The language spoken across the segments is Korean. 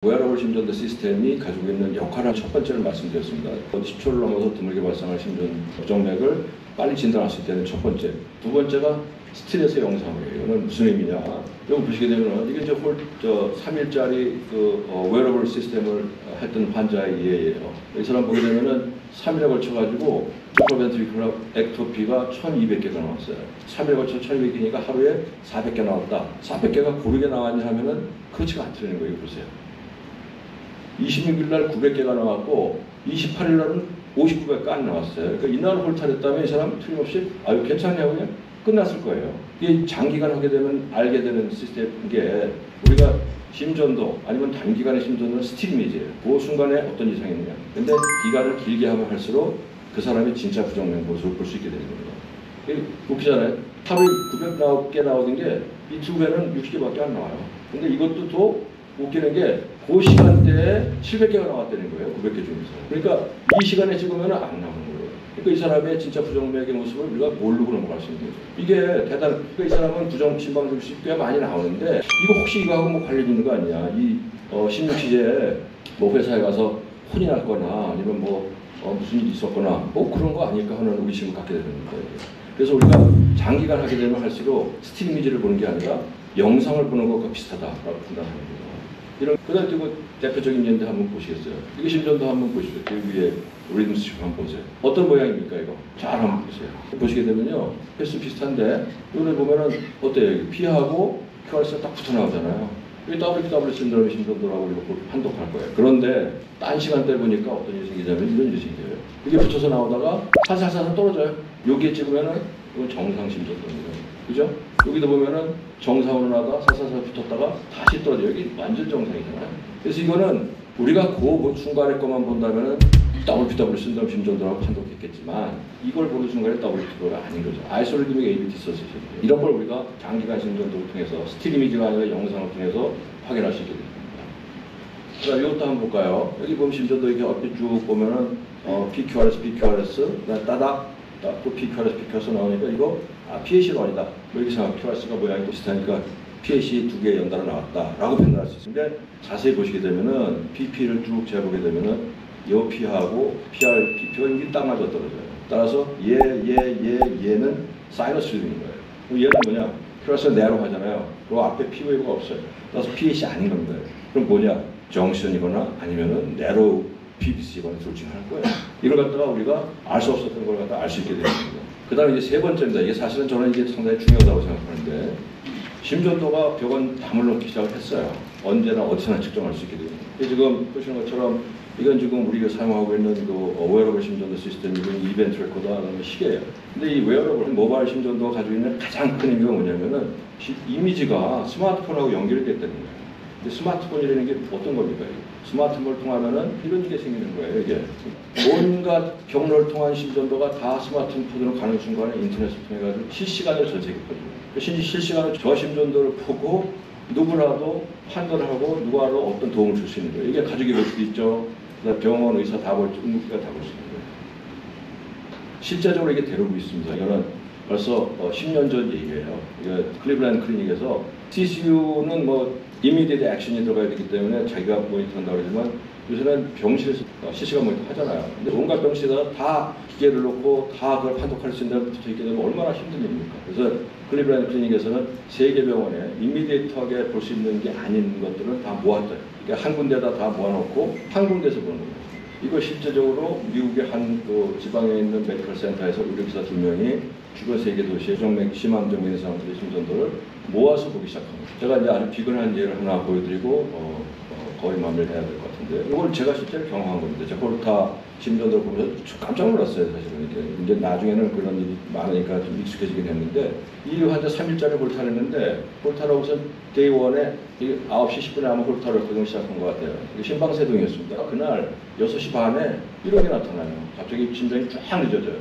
웨어러블 심전도 시스템이 가지고 있는 역할을 첫 번째로 말씀드렸습니다. 10초를 넘어서 드물게 발생할 심전 부정맥을 빨리 진단할 수 있다는 첫 번째. 두 번째가 스트레스 영상이에요. 이거는 무슨 의미냐? 여기 보시게 되면 이게 이제 3일짜리 웨어러블 시스템을 했던 환자의 예예요. 이 사람 보게 되면은 3일에 걸쳐가지고 슈퍼벤트리큘러 액토피가 1200개가 나왔어요. 3일에 걸쳐 1200개니까 하루에 400개 나왔다. 400개가 고르게 나왔냐 하면은 그렇지가 않다는 거예요. 보세요. 26일 날 900개가 나왔고 28일 날은 59개가 안 나왔어요. 그러니까 이날 홀탈했다면 이 사람 틀림없이 아유 괜찮냐고 그냥 끝났을 거예요. 이게 장기간 하게 되면 알게 되는 시스템인 게 우리가 심전도 아니면 단기간의 심전도는 스티그미지예요. 그 순간에 어떤 이상이 있느냐. 근데 기간을 길게 하면 할수록 그 사람이 진짜 부정맥 모습을 볼 수 있게 되는 겁니다. 웃기잖아요. 하루에 900개 나오던 게 이 두 배는 60개밖에 안 나와요. 근데 이것도 또 웃기는 게 그 시간대에 700개가 나왔다는 거예요. 900개 중에서. 그러니까 이 시간에 찍으면 안 나오는 거예요. 그러니까 이 사람의 진짜 부정맥의 모습을 우리가 모르고 넘어갈 수 있는 거죠. 이게 대단. 그러니까 이 사람은 부정 심방증시 꽤 많이 나오는데 이거 혹시 이거하고 뭐 관련 있는 거 아니냐? 이 신육시제에 뭐 회사에 가서 혼이 났거나 아니면 뭐 무슨 일이 있었거나 뭐 그런 거 아닐까 하는 의심을 갖게 되는 거예요. 그래서 우리가 장기간 하게 되면 할수록 스틸 이미지를 보는 게 아니라 영상을 보는 것과 비슷하다라고 판단하는 거예요. 이런 그다음 또 대표적인 예인데 한번 보시겠어요? 이게 심전도 한번 보시죠. 그 위에 리듬스 한번 보세요. 어떤 모양입니까 이거? 잘 한번 보세요. 보시게 되면요, 횟수 비슷한데 이걸 보면은 어때요? P하고 QRS가 딱 붙어 나오잖아요. 이 WW 신드롬의 심전도라고 이거 판독할 거예요. 그런데 딴 시간대 보니까 어떤 일이 생기냐면 이런 일이 생겨요. 이게 붙어서 나오다가 살살살살 떨어져요. 여기에 찍으면은 이건 정상 심전도입니다. 그죠? 여기도 보면은 정상으로 나다 살살살 붙었다가 다시 떨어져. 여기 완전 정상이잖아요. 그래서 이거는 우리가 그 순간의 것만 본다면은 WPW 신드롬 심전도라고 판독했겠지만 이걸 보는 순간에 WPW가 아닌 거죠. 아이솔리드믹 ABT 서스죠. 이런 걸 우리가 장기간 심전도를 통해서 스틸 이미지가 아니라 영상을 통해서 확인할 수 있게 됩니다. 자, 이것도 한번 볼까요? 여기 보면 심전도 이렇게 얼핏 쭉 보면은 PQRS, 따닥 또 PQRS 나오니까 이거 PAC가 아니다. 뭐 이렇게 생각, QRS가 모양이 비슷하니까 PAC 두 개 연달아 나왔다라고 판단할 수 있습니다. 자세히 보시게 되면은 PP를 쭉 재보게 되면은 요 P하고 PR, PP가 여기 딱 맞아 떨어져요. 따라서 얘는 사이너스 리듬인 거예요. 얘는 뭐냐? QRS가 네로 하잖아요. 그 앞에 P 웨이브가 없어요. 따라서 PAC 아닌 겁니다. 그럼 뭐냐? 정션이거나 아니면은 네로 PBC거나 둘 중에 하나일 거예요. 이걸 갖다가 우리가 알 수 없었던 걸 갖다 알 수 있게 되는 겁니다. 그 다음에 이제 세 번째입니다. 이게 사실은 저는 이게 상당히 중요하다고 생각하는데 심전도가 벽은 담을 놓기 시작을 했어요. 언제나 어디서나 측정할 수 있게 됩니다. 지금 보시는 것처럼 이건 지금 우리가 사용하고 있는 그 웨어러블 심전도 시스템, 이건 이벤트 레코더라는 시계예요. 근데 이 웨어러블 모바일 심전도가 가지고 있는 가장 큰 의미가 뭐냐면은 이미지가 스마트폰하고 연결이 됐다는 거예요. 근데 스마트폰이라는 게 어떤 겁니까? 스마트폰을 통하면은 이런 게 생기는 거예요. 이게 온갖 경로를 통한 심전도가 다 스마트폰으로 가는 순간에 인터넷을 통해 가지고 실시간으로 전체했거든요. 실시간으로 저 심전도를 보고 누구라도 판단하고 누구라도 어떤 도움을 줄 수 있는 거예요. 이게 가족이 볼 수도 있죠. 병원 의사 다 볼 수 있는 거예요. 실제적으로 이게 되고 있습니다. 이거는 벌써 10년 전 얘기예요. 클리블랜드 클리닉에서 CCU는 뭐 이미디어트 액션이 들어가야 되기 때문에 자기가 모니터한다고 그러지만 요새는 병실에서 실시간 모니터 하잖아요. 근데 온갖 병실에다가 다 기계를 놓고 다 그걸 판독할 수 있는 데가 붙어있게 되면 얼마나 힘든 일입니까? 그래서 클리블랜드 클리닉에서는 세계 병원에 이미디어트하게 볼 수 있는 게 아닌 것들을 다 모았어요. 그러니까 한 군데다 다 모아놓고 한 군데서 보는 거예요. 이거 실제적으로 미국의 한 지방에 있는 메디컬 센터에서 의료기사 2명이 주변 세계 도시의 부정맥 심한 부정맥 사람들의 심전도를 모아서 보기 시작합니다. 제가 이제 아주 비근한 예를 하나 보여드리고 거의 마무리를 해야 될 것 같은데 이걸 제가 실제로 경험한 겁니다. 제가 홀타 심전도를 보면서 깜짝 놀랐어요. 사실은 이제 나중에는 그런 일이 많으니까 좀 익숙해지긴 했는데 이 환자 3일짜리 홀타를 했는데 홀타를 우선 데이 1에 9시 10분에 아마 홀타를 적용 시작한 것 같아요. 심방세동이었습니다. 그날 6시 반에 이런 게 나타나요. 갑자기 심장이 쫙 늦어져요.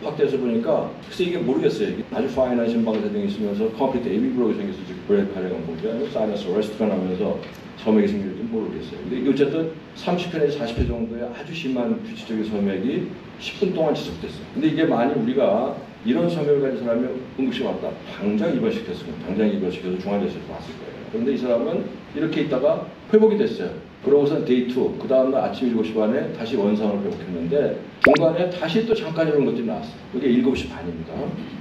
확대해서 보니까 글쎄 이게 모르겠어요. 이게 아주 파인한 심방세동이 있으면서 컴플리트 AV 블록이 생겨서 브레이크 하려고 보죠. 사이너스 레스트가 나면서 점액이 생길지 모르겠어요. 근데 어쨌든 30회에서 40회 정도의 아주 심한 규칙적인 점액이 10분 동안 지속됐어요. 근데 이게 만약 우리가 이런 점액을 가진 사람이 응급실 왔다. 당장 입원시켰으면 당장 입원시켜서 중환자실에 왔을 거예요. 그런데 이 사람은 이렇게 있다가 회복이 됐어요. 그러고선 데이 2, 그 다음날 아침 7시 반에 다시 원상을 회복했는데 중간에 다시 또 잠깐 이런 것들이 나왔어요. 그게 7시 반입니다.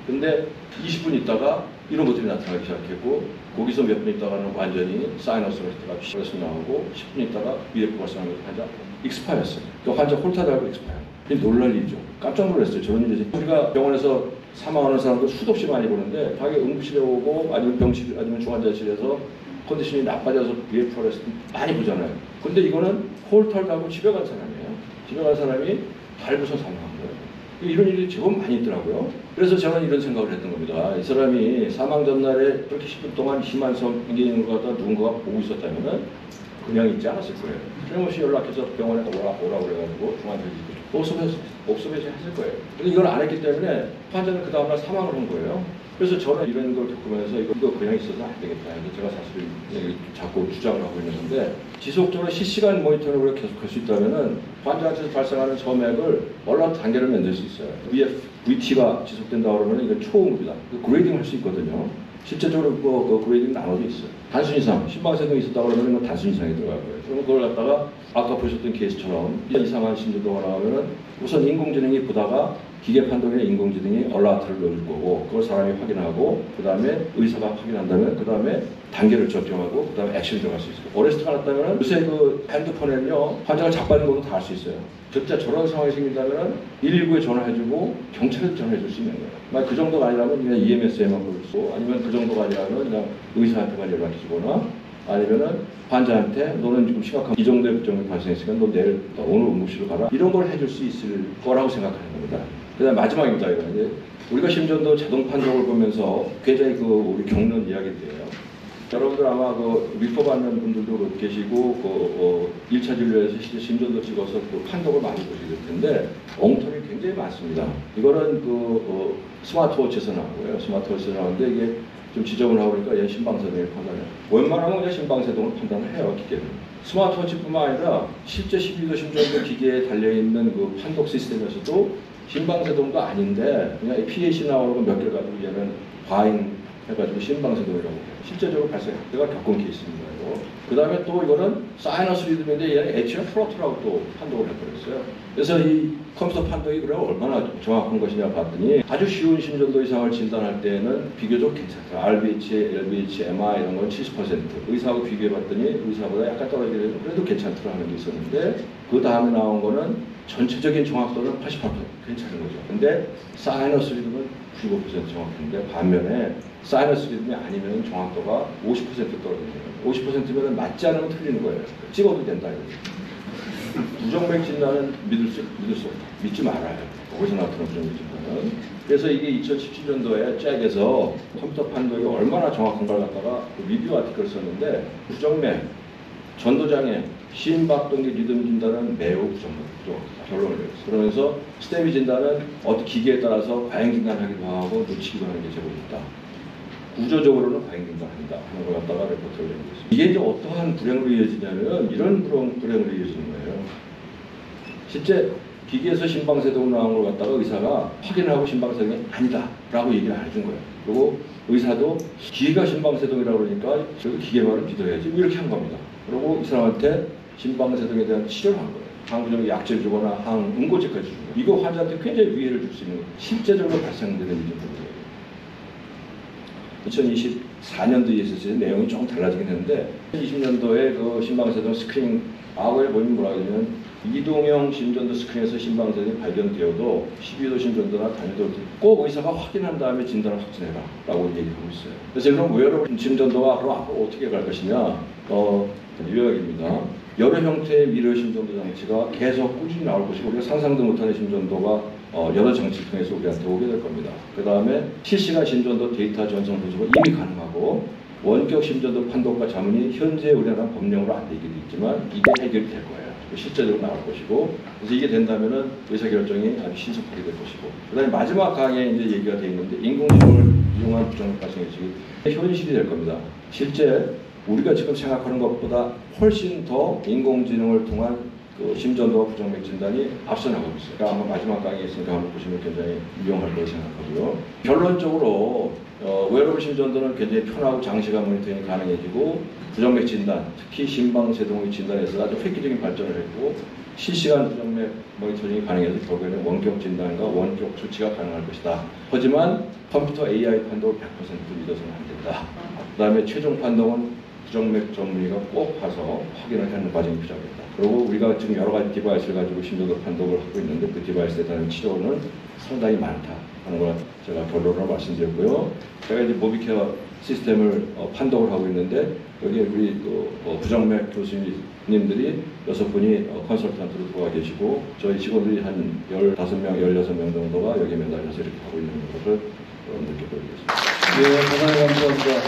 근데 20분 있다가 이런 것들이 나타나기 시작했고 거기서 몇 분 있다가는 완전히 사이너스가 피셔서 나오고 10분 있다가 미래포 발생하는 환자 익스파이어였어요. 그 환자 홀타 달고 익스파이어. 이게 놀랄 일이죠. 깜짝 놀랐어요. 저런 일이 우리가 병원에서 사망하는 사람도 수도 없이 많이 보는데 자기 응급실에 오고 아니면 병실 아니면 중환자실에서 컨디션이 나빠져서 BFR을 많이 보잖아요. 근데 이거는 홀터를 달고 집에 간 사람이에요. 집에 간 사람이 밟아서 사망한 거예요. 이런 일이 제법 많이 있더라고요. 그래서 저는 이런 생각을 했던 겁니다. 이 사람이 사망 전날에 그렇게 10분 동안 심한 성기 있는 것 같다 누군가가 보고 있었다면 그냥 있지 않았을 거예요. 틀림없이 연락해서 병원에 오라고 그래가지고 중환자실 옵소베이션 했을 거예요. 근데 이걸 안 했기 때문에 환자는 그 다음날 사망을 한 거예요. 그래서 저는 이런 걸 겪으면서 이거 그냥 있어서 안 되겠다. 제가 사실 자꾸 주장을 하고 있는 건데 지속적으로 실시간 모니터링을 계속 할 수 있다면 환자한테서 발생하는 점액을 얼마 단계를 만들 수 있어요. VT가 지속된다 그러면 이건 초응급이다. 그레이딩 할 수 있거든요. 실제적으로 그 그레이딩 나눠져 있어요. 단순 이상, 심방세동이 있었다 그러면 이건 단순 이상이 들어갈 거예요. 그럼 그걸 갖다가 아까 보셨던 케이스처럼 이상한 심전도가 나오면은 우선 인공지능이 보다가 기계 판독이나 인공지능이 얼라트를 넣을 거고 그걸 사람이 확인하고 그 다음에 의사가 확인한다면 그 다음에 단계를 적정하고 그 다음에 액션이 들어갈 수 있어요. 어레스트가 났다면 요새 그 핸드폰에는요 환자가 자빠진 것도 다 할 수 있어요. 진짜 저런 상황이 생긴다면 119에 전화해주고 경찰에 전화해줄 수 있는 거예요. 만약 그 정도가 아니라면 그냥 EMS에만 부르고 아니면 그 정도가 아니라면 그냥 의사한테만 연락해주거나 아니면은 환자한테 너는 지금 심각한 이 정도의 부정이 발생했으니까 너 내일 오늘 응급실로 가라 이런 걸 해줄 수 있을 거라고 생각하는 겁니다. 그다음 마지막입니다. 이거는 이제 우리가 심전도 자동 판독을 보면서 굉장히 우리 겪는 이야기인데요. 여러분들 아마 리포 받는 분들도 계시고 1차 진료에서 실제 심전도 찍어서 판독을 많이 보시게 될 텐데 엉터리 굉장히 많습니다. 이거는 스마트워치에서 나오고요. 스마트워치에서 나오는데 이게 좀 지적을 하고 보니까 얘 심방세동을 판단해요. 웬만하면 그냥 심방세동을 판단을 해요. 기계는. 스마트워치뿐만 아니라 실제 12도 심전도 기계에 달려있는 그 판독 시스템에서도 심방세동도 아닌데 그냥 PAC 나오는 몇 개를 가지고 얘는 과잉해가지고 심방세동이라고 해요. 실제적으로 제가 겪은 케이스입니다. 그 다음에 또 이거는 사이너스 리듬인데 얘는 에티얼 플로트라고 또 판독을 해버렸어요. 그래서 이 컴퓨터 판독이 그래 얼마나 정확한 것이냐 봤더니 아주 쉬운 심전도 이상을 진단할 때는 비교적 괜찮다. RBH, LBH, MI 이런 건 70%. 의사하고 비교해봤더니 의사보다 약간 떨어지게 되도 그래도 괜찮더라 하는 게 있었는데 그 다음에 나온 거는 전체적인 정확도는 88% 괜찮은 거죠. 근데 사이너스 리듬은 95% 정확한데 반면에 사이너스 리듬이 아니면 정확도가 50% 떨어집니다. 50%면 맞지 않으면 틀리는 거예요. 찍어도 된다. 부정맥 진단은 믿을 수 없다. 믿지 말아요. 거기서 나타난 부정맥 진단은. 그래서 이게 2017년도에 잭에서 컴퓨터 판독이 얼마나 정확한가를 갖다가 리뷰 아티클을 썼는데 부정맥, 전도장애, 심박동기 리듬 진단은 매우 부정맥이죠. 결론을 내렸어요. 그러면서 스테미 진단은 어떤 기계에 따라서 과잉 진단하기도 하고 놓치기도 하는 게 제법 있다. 구조적으로는 과잉 진단한다 하는 걸 갖다가 레포트를 내고 있습니다. 이게 이제 어떠한 불행으로 이어지냐면 이런 불행으로 이어지는 거예요. 실제 기계에서 심방세동 나온 걸 갖다가 의사가 확인하고 심방세동이 아니다 라고 얘기를 안 해준 거예요. 그리고 의사도 기계가 심방세동이라고 그러니까 저기 기계 말을 믿어야지 이렇게 한 겁니다. 그리고 이 사람한테 심방세동에 대한 치료를 한 거예요. 항부정맥 약제를 주거나 항응고제까지 주는 거예요. 이거 환자한테 굉장히 위해를 줄 수 있는 거예요. 실제적으로 발생되는 일입니다. 2024년도에 있었을 때 내용이 조금 달라지긴 했는데 2020년도에 그 심방세동 스크린 과거에 보면 뭐라 그러냐면 이동형 심전도 스크린에서 심방세동이 발견되어도 12도 심전도나 단위도 꼭 의사가 확인한 다음에 진단을 확진해라 라고 얘기하고 있어요. 그래서 그럼 왜 여러분 심전도가 그럼 앞으로 어떻게 갈 것이냐 요약입니다. 여러 형태의 미러 심전도 장치가 계속 꾸준히 나올 것이고 우리가 상상도 못하는 심전도가 여러 장치를 통해서 우리한테 오게 될 겁니다. 그 다음에 실시간 심전도 데이터 전송 분석은 이미 가능하고 원격 심전도 판독과 자문이 현재 우리나라 법령으로 안 되기도 있지만 이게 해결이 될 거예요. 실제적으로 나올 것이고 그래서 이게 된다면은 의사결정이 아주 신속하게 될 것이고 그 다음에 마지막 강의에 이제 얘기가 되어 있는데 인공지능을 이용한 부정맥 발생이 현실이 될 겁니다. 실제 우리가 지금 생각하는 것보다 훨씬 더 인공지능을 통한 그 심전도와 부정맥 진단이 앞서 나가고 있어요. 그러니까 아마 마지막 강의에 있으니까 한번 보시면 굉장히 유용할 거라고 생각하고요. 결론적으로 웨어러블 심전도는 굉장히 편하고 장시간 모니터링이 가능해지고 부정맥 진단, 특히 심방세동의 진단에서 아주 획기적인 발전을 했고 실시간 부정맥 모니터링이 가능해서 결국에는 원격 진단과 원격 조치가 가능할 것이다. 하지만 컴퓨터 AI 판독을 100% 믿어서는 안 된다. 그 다음에 최종 판독은 부정맥 전문의가 꼭 가서 확인을 하는 과정이 필요하겠다. 그리고 우리가 지금 여러 가지 디바이스를 가지고 심전도 판독을 하고 있는데 그 디바이스에 대한 치료는 상당히 많다 하는 걸 제가 결론으로 말씀드렸고요. 제가 이제 모비케어 시스템을 판독을 하고 있는데 여기 우리 부정맥 교수님들이 6분이 컨설턴트로 들어와 계시고 저희 직원들이 한 15명, 16명 정도가 여기에 매달려서 이렇게 하고 있는 것을 느껴보겠습니다. 네, 대단히 감사합니다.